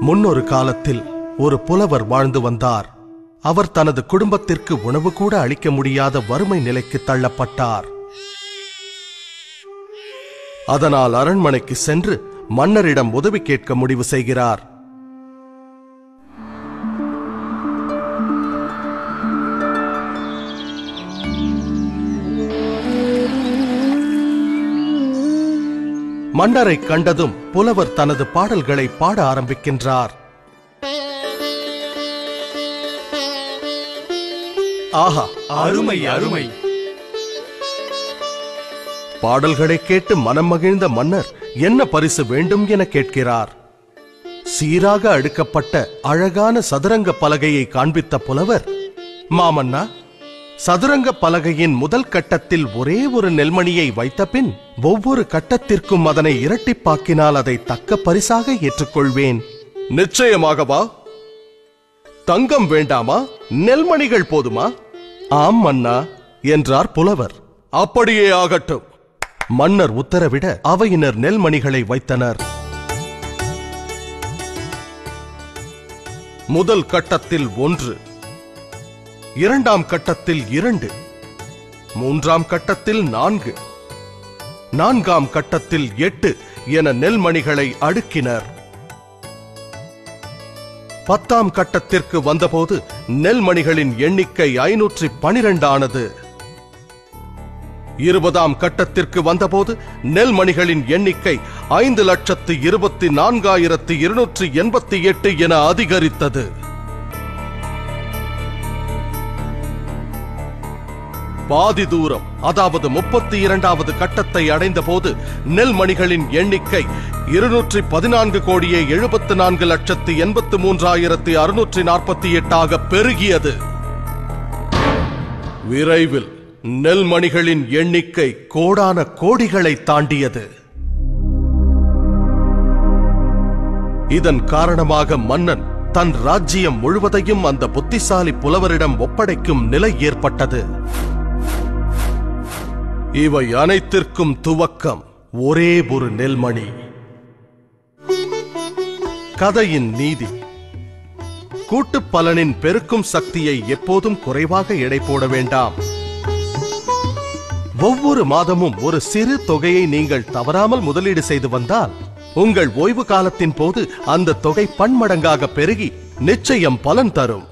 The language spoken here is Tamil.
முன்னொரு காலத்தில் ஒரு புலவர் வாழ்ந்து வந்தார். அவர் தனது குடும்பத்திற்கு உணவு கூட அளிக்க முடியாத வறுமை நிலைக்கு தள்ளப்பட்டார். அதனால் அரண்மனைக்கு சென்று மன்னரிடம் உதவி கேட்க முடிவு செய்கிறார். மன்னரை கண்டதும் புலவர் தனது பாடல்களை பாட ஆரம்பிக்கின்றார். ஆஹா, அருமை அருமை! பாடல்களை கேட்டு மனம் மகிழ்ந்த மன்னர் என்ன பரிசு வேண்டும் என கேட்கிறார். சீராக அடுக்கப்பட்ட அழகான சதுரங்க பலகையை காண்பித்த புலவர், மாமன்னா, சதுரங்க பலகையின் முதல் கட்டத்தில் ஒரே ஒரு நெல்மணியை வைத்த பின் ஒவ்வொரு கட்டத்திற்கும் அதனை இரட்டிப்பாக்கினால் அதை தக்க பரிசாக ஏற்றுக்கொள்வேன். நிச்சயமாகவா? தங்கம் வேண்டாமா? நெல்மணிகள் போதுமா? ஆம் மன்னா என்றார் புலவர். அப்படியே ஆகட்டும். மன்னர் உத்தரவிட அவையினர் நெல்மணிகளை வைத்தனர். முதல் கட்டத்தில் 1, இரண்டாம் கட்டத்தில் 2, மூன்றாம் கட்டத்தில் 4, நான்காம் கட்டத்தில் 8 என நெல்மணிகளை அடுக்கினர். 10ஆம் கட்டத்திற்கு வந்தபோது நெல்மணிகளின் எண்ணிக்கை 512 ஆனது. 20ஆம் கட்டத்திற்கு வந்தபோது நெல்மணிகளின் எண்ணிக்கை 5,24,288 என அதிகரித்தது. பாதி தூரம், அதாவது 32வது கட்டத்தை அடைந்த போது நெல்மணிகளின் எண்ணிக்கை 214,74,83,648 பெருகியது. விரைவில் நெல்மணிகளின் எண்ணிக்கை கோடான கோடிகளை தாண்டியது. இதன் காரணமாக மன்னன் தன் ராஜ்யம் முழுவதையும் அந்த புத்திசாலி புலவரிடம் ஒப்படைக்கும் நிலை ஏற்பட்டது. இவை அனைத்திற்கும் துவக்கம் ஒரே ஒரு நெல்மணி. கதையின் நீதி: கூட்டு பலனின் பெருக்கும் சக்தியை எப்போதும் குறைவாக எடை போட வேண்டாம். ஒவ்வொரு மாதமும் ஒரு சிறு தொகையை நீங்கள் தவறாமல் முதலீடு செய்து வந்தால் உங்கள் ஓய்வு காலத்தின் போது அந்த தொகை பன்மடங்காக பெருகி நிச்சயம் பலன் தரும்.